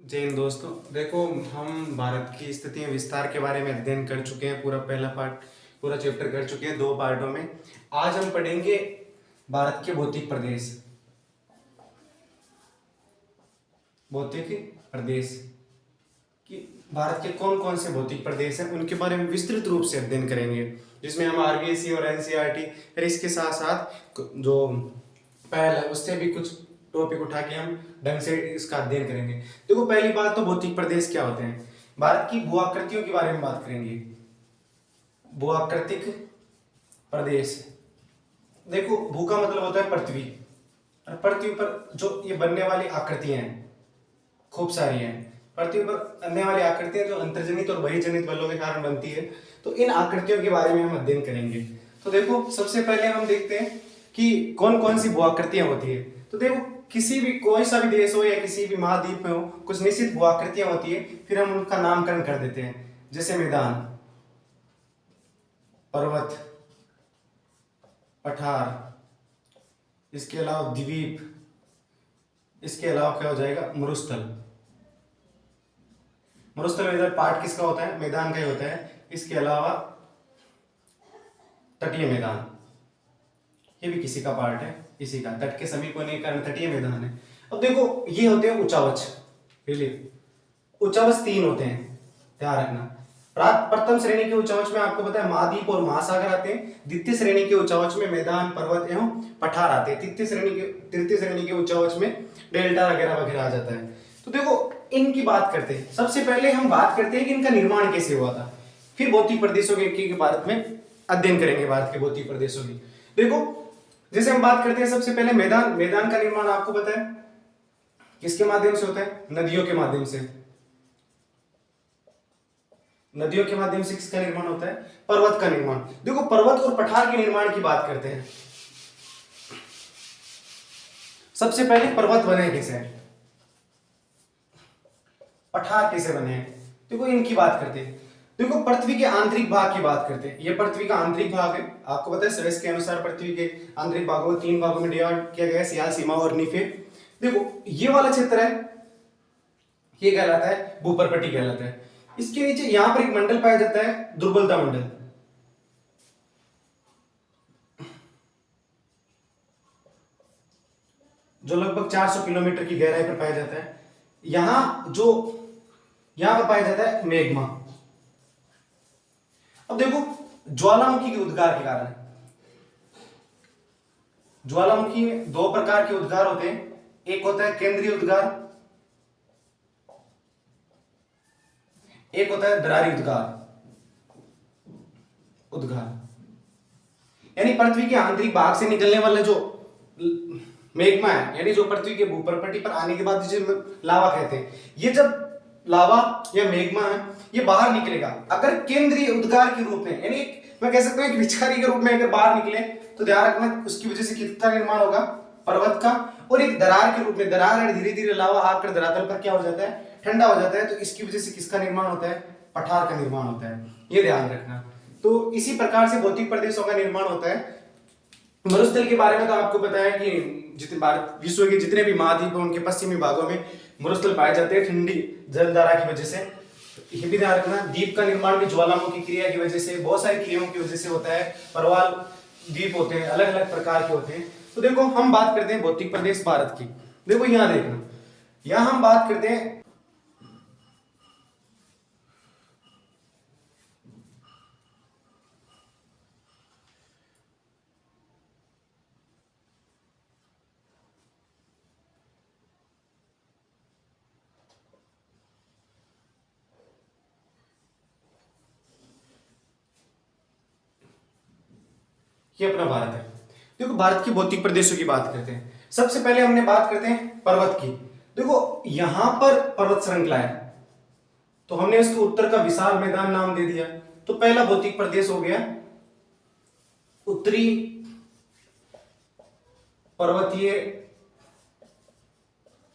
जय हिंद दोस्तों। देखो, हम भारत की स्थिति में विस्तार के बारे में अध्ययन कर चुके हैं। पूरा पहला पार्ट, पूरा चैप्टर कर चुके हैं 2 पार्टों में। आज हम पढ़ेंगे भारत के भौतिक प्रदेश। भौतिक प्रदेश कि भारत के कौन कौन से भौतिक प्रदेश हैं, उनके बारे में विस्तृत रूप से अध्ययन करेंगे, जिसमें हम आरबीएससी और एनसीईआरटी और इसके साथ साथ जो पहल है उससे भी कुछ टॉपिक उठा के हम ढंग से इसका अध्ययन करेंगे। देखो, पहली बात तो भौतिक प्रदेश क्या होते हैं। भारत की भूआकृतियों के बारे में बात करेंगे। भूआकृतिक प्रदेश, देखो भू का मतलब होता है पृथ्वी, और पृथ्वी पर जो ये बनने वाली आकृतियां हैं खूब सारी हैं। पृथ्वी पर बनने वाली आकृतियां जो अंतर्जनित और बहिर्जनित बलों के कारण बनती है, तो इन आकृतियों के बारे में हम अध्ययन करेंगे। तो देखो, सबसे पहले हम देखते हैं कि कौन कौन सी भूआकृतियां होती है। तो देखो, किसी भी कोई सा भी देश हो या किसी भी महाद्वीप में हो, कुछ निश्चित भूआकृतियां होती है, फिर हम उनका नामकरण कर देते हैं। जैसे मैदान, पर्वत, पठार, इसके अलावा द्वीप, इसके अलावा क्या हो जाएगा, मरुस्थल। मरुस्थल में इधर पार्ट किसका होता है, मैदान का ही होता है। इसके अलावा तटीय मैदान, ये भी किसी का पार्ट है, इसी का तट के समीप होने के कारण तटीय मैदान है। अब देखो, ये होते हैं उच्चावच। उच्चावच 3 होते हैं, ध्यान रखना। प्रथम श्रेणी के उच्चावच में आपको पता है महाद्वीप और महासागर आते हैं। द्वितीय श्रेणी के उच्चावच में मैदान, पर्वत एवं पठार आते हैं। तृतीय श्रेणी के उच्चावच में डेल्टा वगैरह वगैरह आ जाता है। तो देखो, इनकी बात करते हैं। सबसे पहले हम बात करते हैं कि इनका निर्माण कैसे हुआ था, फिर भौतिक प्रदेशों के भारत में अध्ययन करेंगे, भारत के भौतिक प्रदेशों की। देखो, जैसे हम बात करते हैं सबसे पहले मैदान। मैदान का निर्माण आपको पता है किसके माध्यम से होता है, नदियों के माध्यम से। नदियों के माध्यम से किसका निर्माण होता है, पर्वत का निर्माण। देखो, पर्वत और पठार के निर्माण की बात करते हैं। सबसे पहले पर्वत बने कैसे, पठार कैसे बने हैं, देखो इनकी बात करते हैं। देखो, पृथ्वी के आंतरिक भाग की बात करते हैं। ये पृथ्वी का आंतरिक भाग है। आपको पता है स्वेस के अनुसार पृथ्वी के आंतरिक भागों को 3 भागों में डिवाइड किया गया है, सियाल, सीमा और नीफे। देखो, ये वाला क्षेत्र है, ये कहलाता है भूपर्पटी कहलाता है। इसके नीचे यहां पर एक मंडल पाया जाता है, दुर्बलता मंडल, जो लगभग 400 किलोमीटर की गहराई पर पाया जाता है। यहां पर पाया जाता है मैग्मा। अब देखो, ज्वालामुखी के उद्गार के कारण, ज्वालामुखी में 2 प्रकार के उद्गार होते हैं। एक होता है केंद्रीय उद्गार, एक होता है दरारी उद्गार। यानी पृथ्वी के आंतरिक भाग से निकलने वाला जो मैग्मा है, यानी जो पृथ्वी के भूपर्पटी पर आने के बाद जिसे लावा कहते हैं, ये जब लावा या मैग्मा है, ये बाहर निकलेगा अगर केंद्रीय उद्गार के रूप में, यानी मैं कह सकता हूं एक पिचकारी के रूप में अगर बाहर निकले, तो ध्यान रखना उसकी वजह से किसका निर्माण होगा, पर्वत का। और एक दरार के रूप में, दरार है धीरे धीरे लावा आकर धरातल पर क्या हो जाता है, ठंडा हो जाता है, तो इसकी वजह से किसका निर्माण होता है, पठार का निर्माण होता है। ये ध्यान रखना। तो इसी प्रकार से भौतिक प्रदेशों का निर्माण होता है। मरुस्थल के बारे में तो आपको पता है कि जितने भारत विश्व के जितने भी महाद्वीप हैं उनके पश्चिमी भागों में मरुस्थल पाए जाते हैं, ठंडी जलधारा की वजह से। ये भी ध्यान रखना। द्वीप का निर्माण भी ज्वालामुखी क्रिया की वजह से, बहुत सारी क्रियाओं की वजह से होता है। परवाल द्वीप होते हैं, अलग अलग प्रकार के होते हैं। तो देखो, हम बात करते हैं भौतिक प्रदेश भारत की। देखो यहाँ देखना, यहाँ हम बात करते हैं ये अपना भारत है। देखो, भारत की भौतिक प्रदेशों की बात करते हैं। सबसे पहले हमने बात करते हैं पर्वत की। देखो, यहां पर पर्वत श्रृंखला है, तो हमने इसको उत्तर का विशाल मैदान नाम दे दिया। तो पहला भौतिक प्रदेश हो गया उत्तरी पर्वतीय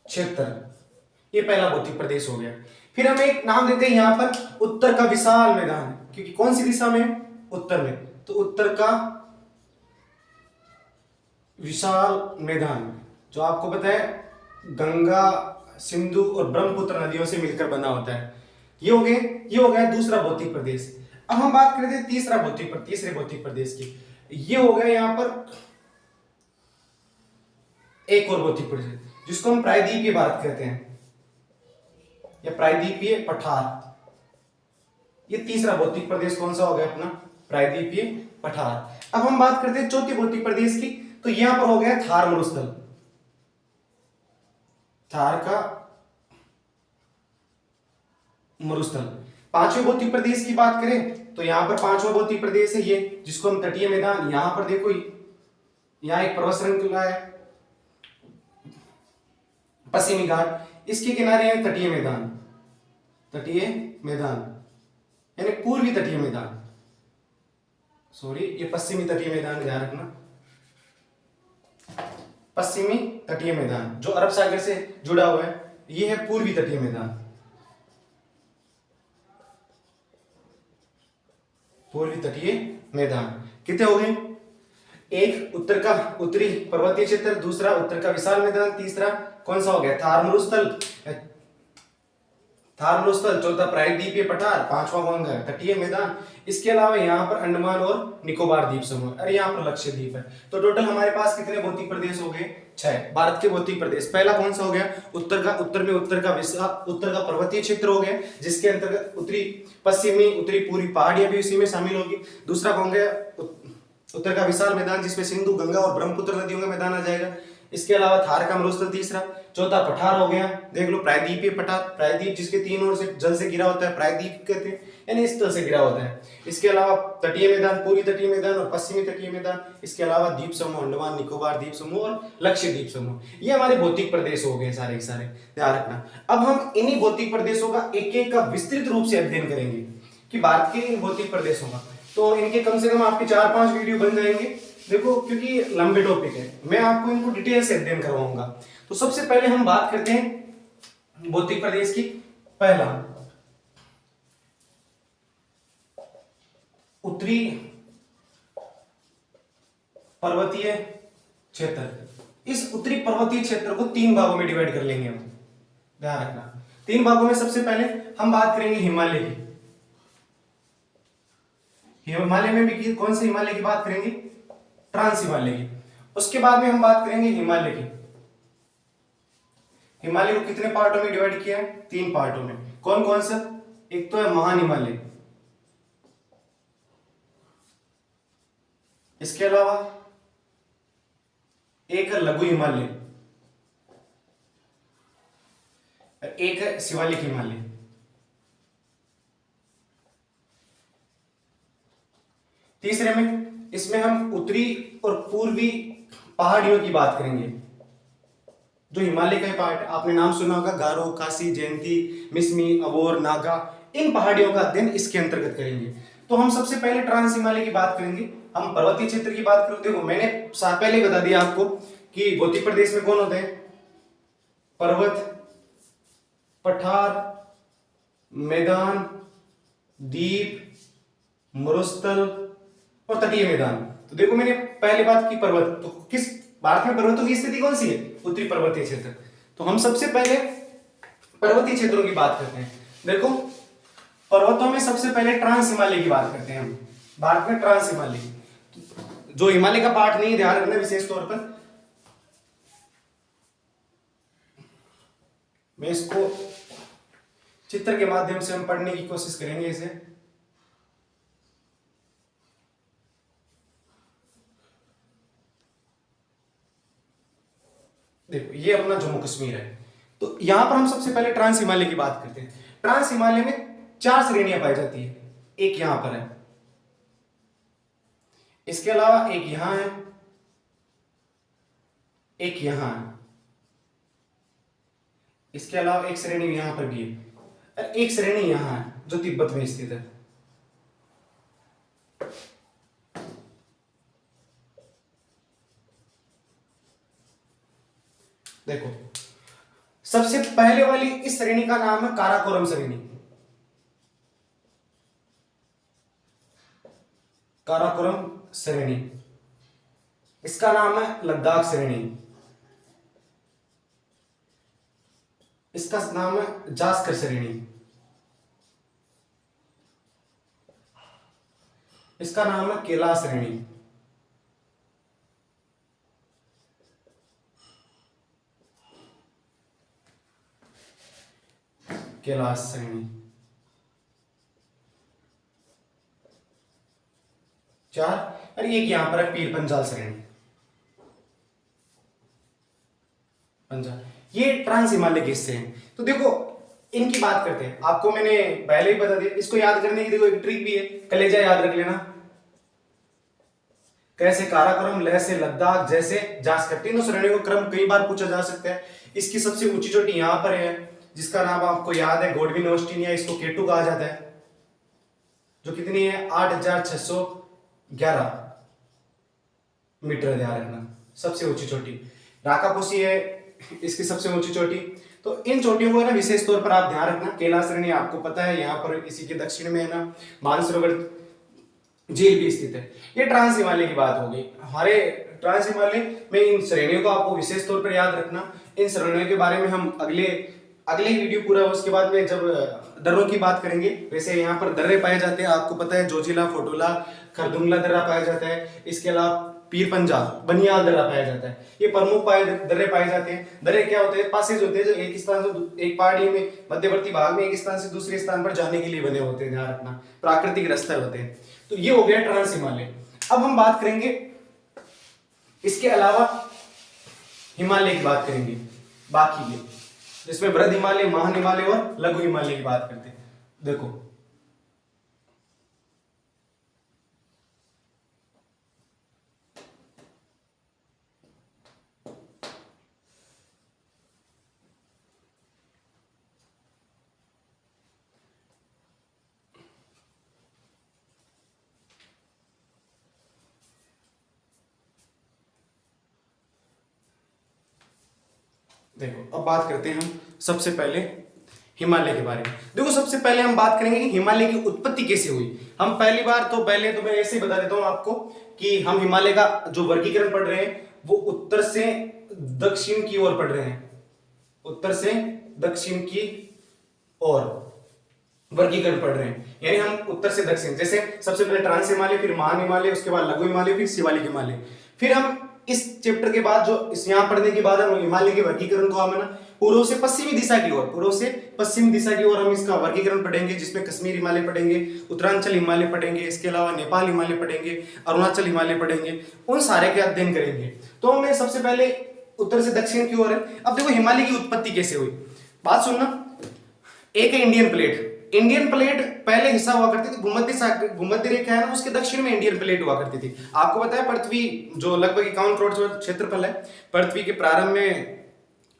क्षेत्र, ये पहला भौतिक प्रदेश हो गया। फिर हम एक नाम देते हैं यहां पर उत्तर का विशाल मैदान, क्योंकि कौन सी दिशा में, उत्तर में, तो उत्तर का विशाल मैदान, जो आपको पता है गंगा सिंधु और ब्रह्मपुत्र नदियों से मिलकर बना होता है। ये हो गया दूसरा भौतिक प्रदेश। अब हम बात करते हैं तीसरे भौतिक प्रदेश की। ये हो गया यहाँ पर एक और भौतिक प्रदेश जिसको हम प्रायद्वीपीय भारत कहते हैं या प्रायद्वीपीय पठार। ये तीसरा भौतिक प्रदेश कौन सा हो गया अपना? प्रायद्वीपीय पठार। अब हम बात करते हैं चौथे भौतिक प्रदेश की, तो यहां पर हो गया थार मरुस्थल। थार का मरुस्थल। पांचवें भौतिक प्रदेश की बात करें तो यहां पर पांचवा भौतिक प्रदेश है ये, जिसको हम तटीय मैदान। यहां पर देखो यहां एक पर्वत श्रृंखला है पश्चिमी घाट, इसके किनारे है तटीय मैदान। तटीय मैदान यानी पूर्वी तटीय मैदान, सॉरी ये पश्चिमी तटीय मैदान, ध्यान रखना। पश्चिमी तटीय मैदान जो अरब सागर से जुड़ा हुआ है, ये है पूर्वी तटीय मैदान। पूर्वी तटीय मैदान कितने हो गए? एक उत्तरी पर्वतीय क्षेत्र, दूसरा उत्तर का विशाल मैदान, तीसरा कौन सा हो गया? थार मरुस्थल, चौथा प्रायद्वीपीय पठार, पांचवा कौन गया? तटीय मैदान। इसके अलावा यहाँ पर अंडमान और निकोबार द्वीप समूह, अरे यहाँ पर लक्षद्वीप है। तो टोटल हमारे पास कितने भौतिक प्रदेश हो गए? 6 भारत के भौतिक प्रदेश। पहला कौन सा हो गया? उत्तर का पर्वतीय क्षेत्र हो गया, जिसके अंतर्गत उत्तरी पूर्वी पहाड़ियां भी उसी में शामिल होगी। दूसरा कौन गया? उत्तर का विशाल मैदान, जिसमें सिंधु, गंगा और ब्रह्मपुत्र नदियों का मैदान आ जाएगा। इसके अलावा थार का मरुस्थल तीसरा। चौथा पठार हो गया, देख लो प्रायद्वीपीय पठार, प्रायद्वीप जिसके तीन ओर से जल से घिरा होता है, प्रायद्वीप कहते हैं, यानी इस तरह से घिरा होता है। इसके अलावा तटीय मैदान, पूर्वी तटीय मैदान और पश्चिमी तटीय मैदान। इसके अलावा द्वीप समूह, अंडमान निकोबार द्वीप समूह और लक्षद्वीप समूह। ये हमारे भौतिक प्रदेश हो गए सारे के सारे, ध्यान रखना। अब हम इन्हीं भौतिक प्रदेशों का एक एक का विस्तृत रूप से अध्ययन करेंगे कि भारत के इन भौतिक प्रदेशों का। तो इनके कम से कम आपके 4-5 वीडियो बन जाएंगे। देखो क्योंकि लंबे टॉपिक है, मैं आपको इनको डिटेल से अध्ययन करवाऊंगा। तो सबसे पहले हम बात करते हैं भौतिक प्रदेश की। पहला उत्तरी पर्वतीय क्षेत्र। इस उत्तरी पर्वतीय क्षेत्र को 3 भागों में डिवाइड कर लेंगे हम, ध्यान रखना। 3 भागों में सबसे पहले हम बात करेंगे हिमालय की। हिमालय में भी कौन से हिमालय की बात करेंगे? ट्रांस हिमालय की। उसके बाद में हम बात करेंगे हिमालय की। हिमालय को कितने पार्टों में डिवाइड किया है? 3 पार्टों में। कौन कौन सा? एक तो है महान हिमालय, इसके अलावा एक है लघु हिमालय, एक है शिवालिक हिमालय। तीसरे में इसमें हम उत्तरी और पूर्वी पहाड़ियों की बात करेंगे। जो हिमालय का पार्ट है, आपने नाम सुना होगा, गारो, खासी, जयंती, मिसमी, अबोर, नागा, इन पहाड़ियों का अध्ययन इसके अंतर्गत करेंगे। तो हम सबसे पहले ट्रांस हिमालय की बात करेंगे। हम पर्वतीय क्षेत्र की बात करें, देखो मैंने पहले ही बता दिया आपको कि भौतिक प्रदेश में कौन होते हैं? पर्वत, पठार, मैदान, द्वीप, मरुस्थल और तटीय मैदान। तो देखो मैंने पहले बात की पर्वत, तो किस भारत में पर्वतों की स्थिति कौन सी है? उत्तरी पर्वतीय क्षेत्र। तो हम सबसे पहले पर्वतीय क्षेत्रों की बात करते हैं। देखो पर्वतों में सबसे पहले ट्रांस हिमालय की बात करते हैं हम। भारत में ट्रांस हिमालय, जो हिमालय का पार्ट नहीं, ध्यान रखना विशेष तौर पर। मैं इसको चित्र के माध्यम से हम पढ़ने की कोशिश करेंगे इसे। देखो ये अपना जम्मू कश्मीर है। तो यहां पर हम सबसे पहले ट्रांस हिमालय की बात करते हैं। ट्रांस हिमालय में 4 श्रेणियां पाई जाती है। एक यहां पर है, इसके अलावा एक यहां है, एक यहां है, इसके अलावा एक श्रेणी यहां पर भी है, एक श्रेणी यहां है जो तिब्बत में स्थित है। देखो सबसे पहले वाली इस श्रेणी का नाम है काराकोरम श्रेणी। काराकोरम श्रेणी, इसका नाम है लद्दाख श्रेणी। इसका नाम है जास्कर श्रेणी, इसका नाम है कैलाश श्रेणी। कैलाश श्रेणी। 4। और एक यहां पर है पीर पंजाल श्रेणी, पंजाल। ये ट्रांस हिमालय के हिस्से हैं। तो देखो इनकी बात करते हैं। आपको मैंने पहले ही बता दिया, इसको याद करने की देखो एक ट्रिक भी है, कलेजा याद रख लेना। कैसे काराकोरम, लय से लद्दाख, जैसे जास्कर, तीनों श्रेणियों का क्रम कई बार पूछा जा सकता है। इसकी सबसे ऊंची चोटी यहां पर है, जिसका नाम आपको याद है गोडविन ऑस्टिन, या इसको केटू कहा जाता है, जो कितनी है 8611 मीटर, ध्यान रखना। सबसे ऊंची चोटी राकापोसी है इसकी सबसे ऊंची चोटी। तो इन चोटियों को ना विशेष तौर पर आप ध्यान रखना। कैलाश श्रेणी आपको पता है यहाँ पर इसी के दक्षिण में है ना मानसरोवर झील भी स्थित है। ये ट्रांस हिमालय की बात हो गई। हमारे ट्रांस हिमालय में इन श्रेणियों को आपको विशेष तौर पर याद रखना। इन श्रेणियों के बारे में हम अगले वीडियो पूरा उसके बाद में जब दर्रों की बात करेंगे। वैसे यहाँ पर दर्रे पाए जाते हैं, आपको पता है जोजिला, फोटोला, खरदुंगला दर्रा पाया जाता है। इसके अलावा पीर पंजाल, बनियाल दर्रा पाया जाता है। ये प्रमुख दर्रे पाए जाते हैं। दर्रे क्या होते हैं? पासेज होते हैं जो एक स्थान से एक पहाड़ी में मध्यवर्ती भाग में एक स्थान से दूसरे स्थान पर जाने के लिए बने होते हैं, ध्यान रखना। प्राकृतिक रास्ते होते हैं। तो ये हो गया ट्रांस हिमालय। अब हम बात करेंगे इसके अलावा हिमालय की बात करेंगे बाकी के, जिसमें वृहद हिमालय, महान हिमालय और लघु हिमालय की बात करते हैं। देखो देखो अब बात करते हैं हम सबसे पहले हिमालय के बारे में। देखो सबसे पहले हम बात करेंगे कि हिमालय की उत्पत्ति कैसे हुई। हम पहले तो मैं ऐसे ही बता देता हूं आपको कि हम हिमालय का जो वर्गीकरण पढ़ रहे हैं वो उत्तर से दक्षिण की ओर पढ़ रहे हैं। उत्तर से दक्षिण की ओर वर्गीकरण पढ़ रहे हैं, यानी हम उत्तर से दक्षिण। जैसे सबसे पहले ट्रांस हिमालय, फिर महान हिमालय, उसके बाद लघु हिमालय, फिर शिवालिक हिमालय। फिर हम इस चैप्टर के बाद जो इस यहां पढ़ने के बाद हम हिमालय के वर्गीकरण को हम ना पूर्व से पश्चिमी दिशा की ओर, पूर्व से पश्चिम दिशा की ओर हम इसका वर्गीकरण पढ़ेंगे, जिसमें कश्मीर हिमालय पढ़ेंगे, उत्तरांचल हिमालय पढ़ेंगे, इसके अलावा नेपाल हिमालय पढ़ेंगे, अरुणाचल हिमालय पढ़ेंगे। उन सारे के अध्ययन करेंगे। तो हमें सबसे पहले उत्तर से दक्षिण की ओर है। अब देखो हिमालय की उत्पत्ति कैसे हुई, बात सुनना। एक है इंडियन प्लेट। इंडियन प्लेट पहले हिस्सा हुआ करती थी, भूमध्य रेखा है ना, उसके दक्षिण में इंडियन प्लेट हुआ करती थी। आपको पता है पृथ्वी जो लगभग 51 करोड़ क्षेत्रफल है, पृथ्वी के प्रारंभ में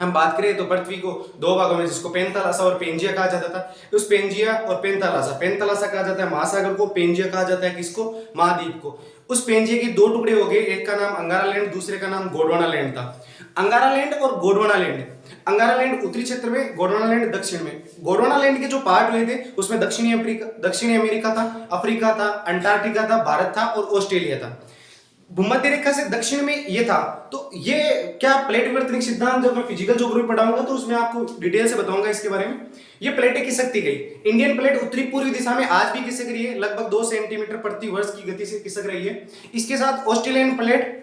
हम बात करें तो पृथ्वी को दो भागों में, जिसको पेंथालासा और पेंजिया कहा जाता था। उस पेंजिया और पेंथालासा कहा जाता है महासागर को, पेंजिया कहा जाता है किसको? महाद्वीप को। उस पेंजिया के दो टुकड़े हो गए, एक का नाम अंगारा लैंड, दूसरे का नाम गोंडवाना लैंड था। अंगारा लैंड और गोंडवाना लैंड, अंगारा लैंड उत्तरी क्षेत्र में, गोंडवाना लैंड दक्षिण में। गोंडवाना लैंड के जो पार्ट हुए थे उसमें दक्षिणी अमेरिका था, अफ्रीका था, अंटार्कटिका था, भारत था और ऑस्ट्रेलिया था। भूमध्य रेखा से दक्षिण में ये था। तो ये क्या प्लेट विवर्तनिक सिद्धांत जब मैं फिजिकल ज्योग्राफी पढ़ाऊंगा तो उसमें आपको डिटेल से बताऊंगा इसके बारे में। ये प्लेटें खिसकती गई। इंडियन प्लेट उत्तरी पूर्वी दिशा में आज भी खिसक रही है, लगभग 2 सेंटीमीटर प्रति वर्ष की गति से खिसक रही है। इसके साथ ऑस्ट्रेलियन प्लेट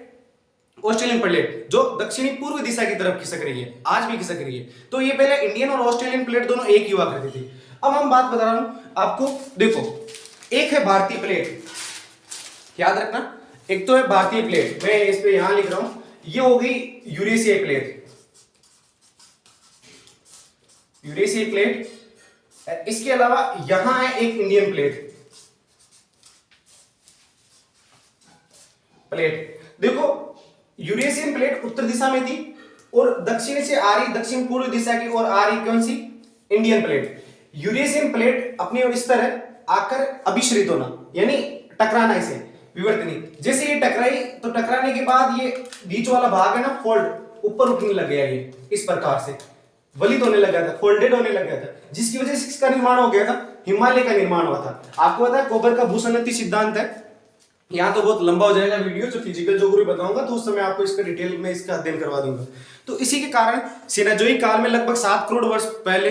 जो दक्षिणी पूर्व दिशा की तरफ खिसक रही है, आज भी खिसक रही है। तो ये पहले इंडियन और ऑस्ट्रेलियन प्लेट दोनों एक ही हुआ करती थी। अब हम बात बता रहा हूं आपको। देखो एक है भारतीय प्लेट, याद रखना। एक तो है भारतीय प्लेट, मैं इस पे यहां लिख रहा हूं, ये हो गई यूरेशियाई प्लेट। यूरेशियाई प्लेट। इसके अलावा यहां है एक इंडियन प्लेट। देखो यूरेशियन प्लेट उत्तर दिशा में थी और दक्षिण से आ रही, दक्षिण पूर्व दिशा की ओर आ रही कौन सी? Indian plate. यूरेशियन प्लेट अपनी ओर इस तरह आकर अभिश्रित होना, यानी टकराना, इसे विवर्तनिक। जैसे ये टकराई तो टकराने के बाद ये बीच वाला भाग है ना, फोल्ड ऊपर उठने लग गया, ये इस प्रकार से वलित होने लगा था, फोल्डेड होने लग गया था, जिसकी वजह से इसका निर्माण हो गया था, हिमालय का निर्माण हुआ था। आपको पता है कोबर का भूसन्नति सिद्धांत है। यहाँ तो बहुत लंबा हो जाएगा वीडियो, जो फिजिकल ज्योग्राफी बताऊंगा तो उस समय आपको इसका डिटेल में इसका अध्ययन करवा दूंगा। तो इसी के कारण सिनाजोइक काल में लगभग 7 करोड़ वर्ष पहले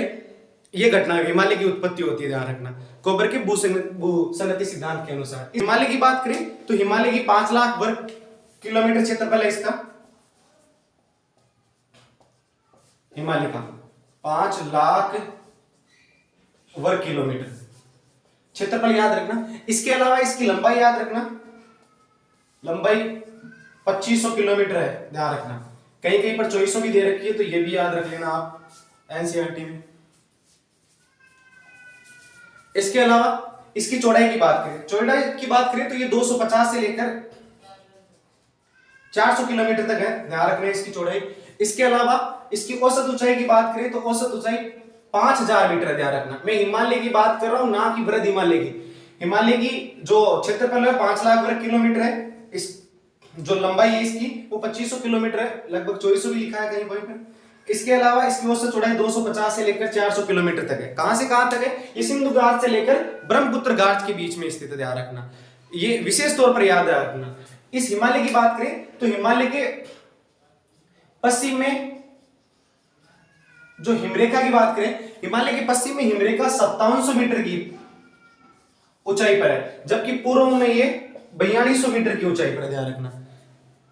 ये घटना हिमालय की उत्पत्ति होती है, ध्यान रखना, कोबर के भूसंगति सिद्धांत के अनुसार। हिमालय की बात करें तो हिमालय की 5 लाख वर्ग किलोमीटर क्षेत्रफल है इसका, हिमालय का 5 लाख वर्ग किलोमीटर क्षेत्रफल याद रखना। इसके अलावा इसकी लंबाई याद रखना, लंबाई 2500 किलोमीटर है, ध्यान रखना। कहीं कहीं पर 2400 भी दे रखी है, तो ये भी याद रख लेना आप एनसीईआरटी में। इसके अलावा इसकी चौड़ाई की बात करें, चौड़ाई की बात करें तो ये 250 से लेकर 400 किलोमीटर तक है, ध्यान रखना इसकी चौड़ाई। इसके अलावा इसकी औसत ऊंचाई की बात करें तो औसत ऊंचाई 5000 मीटर है, ध्यान रखना। मैं हिमालय की बात कर रहा हूं, ना कि वृहद हिमालय की। हिमालय की जो क्षेत्रफल है 5 लाख वर्ग किलोमीटर है, इस जो लंबाई है इसकी वो 2500 किलोमीटर है, लगभग 2400 भी लिखा है कहीं पर। इसके अलावा इसकी औसत चौड़ाई 250 से लेकर 400 किलोमीटर तक है। कहां से कहां तक है? ये सिंधु घाट से लेकर ब्रह्मपुत्र घाट के बीच में स्थित है, ध्यान रखना। ये विशेष तौर पर याद रखना। इस हिमालय की बात करें तो हिमालय के पश्चिम में जो हिमरेखा की बात करें, हिमालय के पश्चिम में हिमरेखा 5700 मीटर की ऊंचाई पर है, जबकि पूर्व में ये 4200 मीटर की ऊंचाई पर है, ध्यान रखना,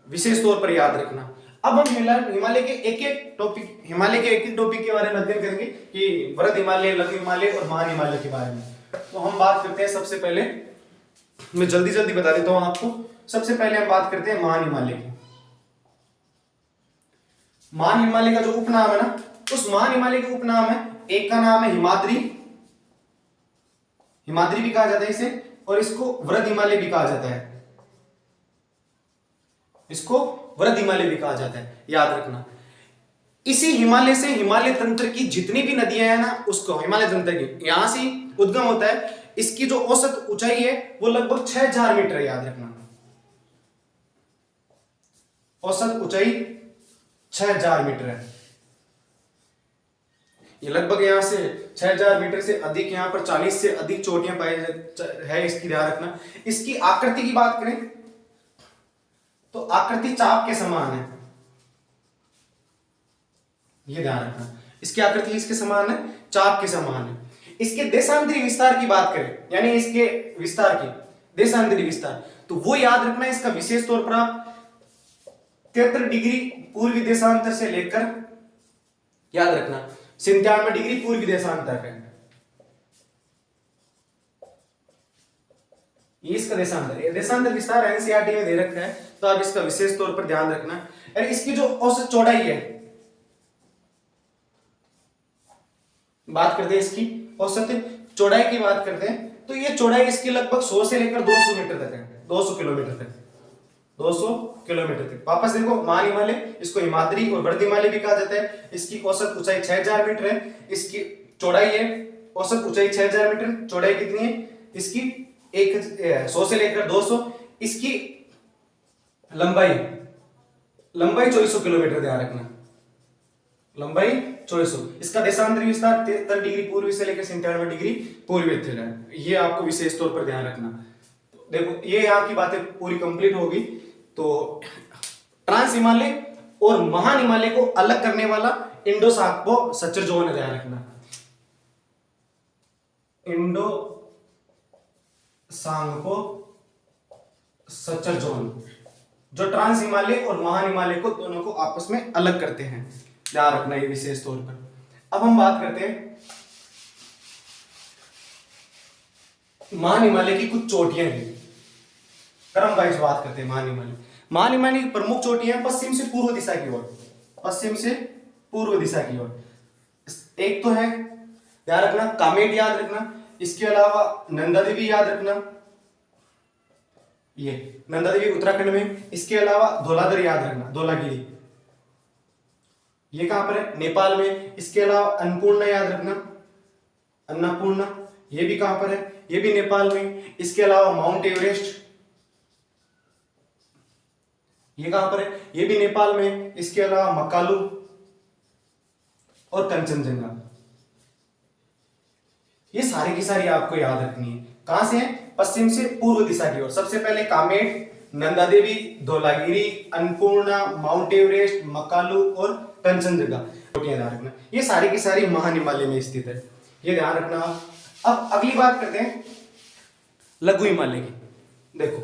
विशेष तौर पर याद रखना। अब हम हिमालय के एक एक टॉपिक के बारे में अध्ययन करेंगे कि वृहद हिमालय, लघु हिमालय और महान हिमालय के बारे में। तो हम बात करते हैं, सबसे पहले मैं जल्दी बता देता हूं आपको। सबसे पहले हम बात करते हैं महान हिमालय की। महान हिमालय का जो उपनाम है ना, उस महान हिमालय के उपनाम है, एक का नाम है हिमाद्री, हिमाद्री भी कहा जाता है इसे, और इसको वृहद हिमालय भी कहा जाता है, इसको वृहद हिमालय भी कहा जाता है, याद रखना। इसी हिमालय से हिमालय तंत्र की जितनी भी नदियां हैं ना, उसको हिमालय तंत्र की यहां से उद्गम होता है। इसकी जो औसत ऊंचाई है वो लगभग 6000 मीटर है, याद रखना, औसत ऊंचाई 6000 मीटर है। ये लगभग यहां से 6000 मीटर से अधिक, यहां पर 40 से अधिक चोटियां पाई है इसकी, ध्यान रखना। इसकी आकृति की बात करें तो आकृति चाप के समान है, ये ध्यान रखना। इसकी आकृति इसके समान है, चाप के समान है। इसके देशांतरी विस्तार की बात करें, यानी इसके विस्तार की देशांतरी विस्तार, तो वो याद रखना। इसका विशेष तौर पर आप 73 डिग्री पूर्वी देशांतर से लेकर, याद रखना, 97 डिग्री पूर्वी देशांतर है, ये इसका देशांतर विस्तार एनसीईआरटी में दे रखा है, तो आप इसका विशेष तौर पर ध्यान रखना। और इसकी जो औसत चौड़ाई है, बात करते हैं इसकी औसत चौड़ाई की बात करते हैं, तो ये चौड़ाई इसकी लगभग 100 से लेकर 200 मीटर तक है, 200 किलोमीटर तक, 200 किलोमीटर तक। वापस देखो, महान हिमालय, इसको हिमाद्री और वृहद हिमालय भी कहा जाता है। इसकी औसत ऊंचाई 6000 मीटर है, इसकी चौड़ाई है, औसत ऊंचाई 6000 मीटर, चौड़ाई कितनी है इसकी 100 से लेकर 200। इसकी लंबाई 2400 किलोमीटर, ध्यान रखना, लंबाई 2400। इसका देशांतरी विस्तार 73 डिग्री पूर्वी से लेकर 97 डिग्री पूर्वी तक है, ये आपको विशेष तौर पर ध्यान रखना। देखो, ये आपकी बातें पूरी कंप्लीट होगी। तो ट्रांस हिमालय और महान हिमालय को अलग करने वाला इंडो सांगपो सचर जोन है, ध्यान रखना, इंडो सांगपो सचर जोन, जो ट्रांस हिमालय और महान हिमालय को दोनों को आपस में अलग करते हैं, ध्यान रखना ये विशेष तौर पर। अब हम बात करते हैं महान हिमालय की कुछ चोटियां हैं, क्रम वाइज बात करते हैं। महान हिमालय की प्रमुख चोटियां पश्चिम से पूर्व दिशा की ओर, पश्चिम से पूर्व दिशा की ओर। एक तो है, ध्यान रखना, कामेट याद रखना। इसके अलावा नंदा देवी याद रखना, ये नंदा देवी उत्तराखंड में। इसके अलावा धौलाधर याद रखना, धौलागिरी, ये कहां पर है? नेपाल में। इसके अलावा अन्नपूर्णा याद रखना, अन्नपूर्णा, ये भी कहां पर है? ये भी नेपाल में। इसके अलावा माउंट एवरेस्ट, ये कहां पर है? ये भी नेपाल में। इसके अलावा मकालू और कंचनजंगा, ये सारी की सारी आपको याद रखनी है। कहां से है? पश्चिम से पूर्व दिशा की ओर। सबसे पहले कामेट, नंदा देवी, धौलागिरी, अन्नपूर्णा, माउंट एवरेस्ट, मकालू और कंचनजंगा चोटियां ध्यान रखना। ये सारी की सारी महान हिमालय में स्थित है, ये ध्यान रखना। अब अगली बात करते हैं लघु हिमालय की। देखो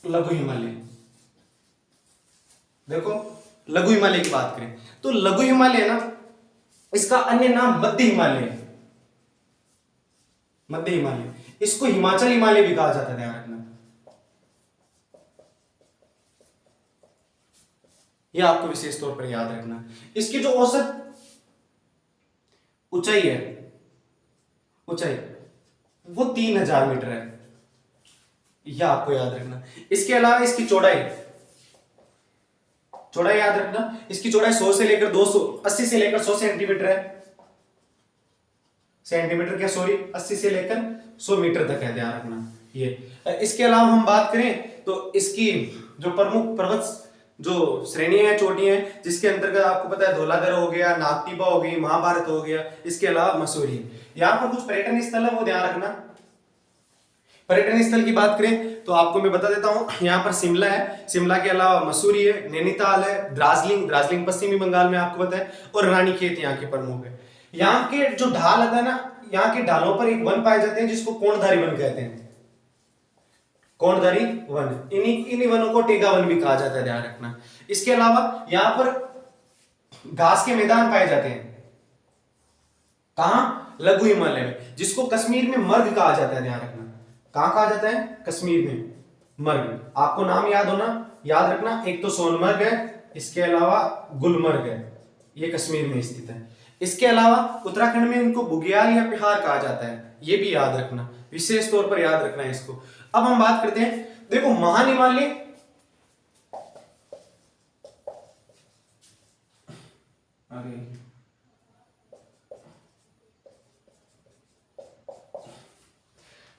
लघु हिमालय, देखो लघु हिमालय की बात करें तो लघु हिमालय ना, इसका अन्य नाम मध्य हिमालय है। मध्य हिमालय, इसको हिमाचल हिमालय भी कहा जाता है, ध्यान रखना। यह आपको विशेष तौर पर याद रखना। इसकी जो औसत ऊंचाई है, ऊंचाई वो 3000 मीटर है, यह आपको याद रखना। इसके अलावा इसकी चौड़ाई, चौड़ाई याद रखना, इसकी चौड़ाई 100 से लेकर 280 से लेकर 100 सेंटीमीटर है। सेंटीमीटर क्या, सॉरी, 80 से लेकर 100 मीटर तक है, ध्यान रखना ये। इसके अलावा हम बात करें तो इसकी जो प्रमुख पर्वत जो श्रेणियां हैं, चोटियां हैं, जिसके अंतर्गत आपको पता है धौलाधर हो गया, नागटिब्बा हो गई, महाभारत हो गया, इसके अलावा मसूरी। यहाँ पर कुछ पर्यटन स्थल है, वो ध्यान रखना। पर्यटन स्थल की बात करें तो आपको मैं बता देता हूं, यहाँ पर शिमला है, शिमला के अलावा मसूरी है, नैनीताल है, दार्जिलिंग, दार्जिलिंग पश्चिमी बंगाल में आपको पता है, और रानीखेत यहाँ के प्रमुख है। यहाँ के जो ढाल आता है ना, यहाँ के ढालों पर एक वन पाए जाते हैं जिसको कोणधारी वन कहते हैं, कोणधारी वन। इन्हीं वनों को टेगा वन भी कहा जाता है, ध्यान रखना। इसके अलावा यहाँ पर घास के मैदान पाए जाते हैं, कहां, लघु हिमालय में, जिसको कश्मीर में मर्ग कहा जाता है, ध्यान रखना। कहां कहा जाता है, कश्मीर में मर्ग। आपको नाम याद रखना, एक तो सोनमर्ग है, इसके अलावा गुलमर्ग है, ये कश्मीर में स्थित है। इसके अलावा उत्तराखंड में इनको बुग्याल या पिहार कहा जाता है, ये भी याद रखना, विशेष तौर पर याद रखना है इसको। अब हम बात करते हैं, देखो महान हिमालय,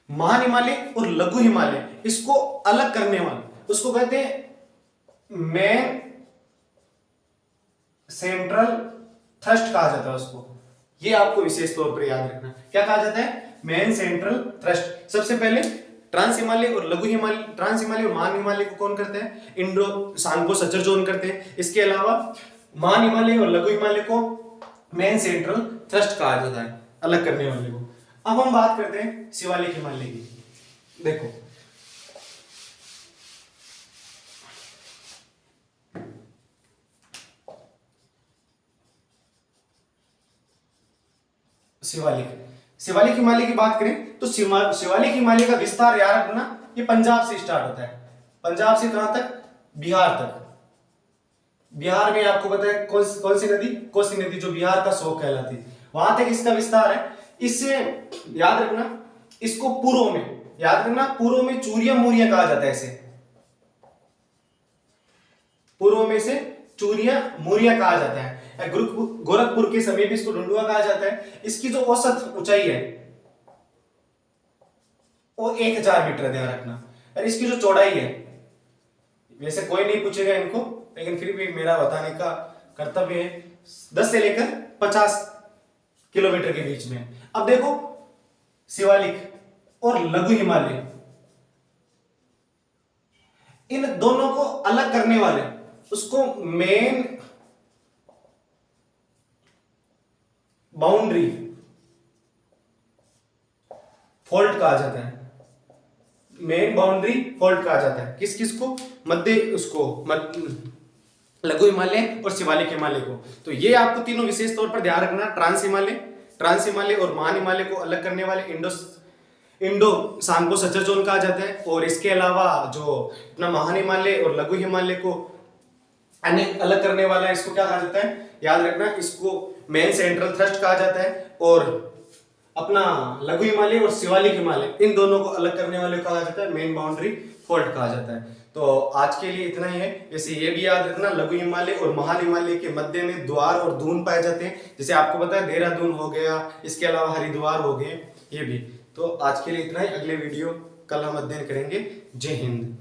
महान हिमालय और लघु हिमालय, इसको अलग करने वाले उसको कहते हैं मेन सेंट्रल थ्रस्ट कहा जाता है उसको, ये आपको विशेष तौर पर याद रखना। क्या कहा जाता है, मेन सेंट्रल थ्रस्ट। सबसे पहले ट्रांस हिमालय और लघु हिमालय, ट्रांस हिमालय और महान हिमालय को कौन करते हैं, इंडो सांगो सज्जर जोन करते हैं। इसके अलावा महान हिमालय और लघु हिमालय को मेन सेंट्रल थ्रस्ट कहा जाता है, अलग करने वाले को। अब हम बात करते हैं शिवालिक हिमालय की। देखो शिवालिक हिमालय की बात करें तो शिवालिक हिमालय का विस्तार याद रखना, ये पंजाब से स्टार्ट होता है, पंजाब से कहां तक, बिहार तक। बिहार में आपको पता है कौन सी नदी, कोसी नदी, जो बिहार का शोक कहलाती है, वहां तक इसका विस्तार है। इससे याद रखना, इसको पूर्व में, याद रखना, पूर्व में चूरिया मूरिया कहा जाता है, इसे पूर्व में से चूरिया मूरिया कहा जाता है। गोरखपुर के समीप इसको डुंडुआ कहा जाता है। इसकी जो औसत ऊंचाई है वो 1000 मीटर, ध्यान रखना। और इसकी जो चौड़ाई है, वैसे कोई नहीं पूछेगा इनको, लेकिन फिर भी मेरा बताने का कर्तव्य है, 10 से लेकर 50 किलोमीटर के बीच में। अब देखो शिवालिक और लघु हिमालय, इन दोनों को अलग करने वाले उसको मेन बाउंड्री फॉल्ट कहा जाता है, मेन बाउंड्री फॉल्ट कहा जाता है। किस किस को, मध्य उसको लघु हिमालय और शिवालिक हिमालय को। तो ये आपको तीनों विशेष तौर पर ध्यान रखना, ट्रांस हिमालय और महान हिमालय को अलग करने वाले इंडो सांगो सज्जर जोन कहा जाता है। और इसके अलावा जो अपना महान हिमालय और लघु हिमालय को अलग करने वाला है, इसको क्या कहा जाता है, याद रखना, इसको मेन सेंट्रल थ्रस्ट कहा जाता है। और अपना लघु हिमालय और शिवालिक हिमालय, इन दोनों को अलग करने वाले को कहा जाता है मेन बाउंड्री फॉल्ट कहा जाता है। तो आज के लिए इतना ही है। वैसे ये भी याद रखना, लघु हिमालय और महान हिमालय के मध्य में द्वार और दून पाए जाते हैं, जैसे आपको पता है देहरादून हो गया, इसके अलावा हरिद्वार हो गए, ये भी। तो आज के लिए इतना ही, अगले वीडियो कल हम अध्ययन करेंगे। जय हिंद।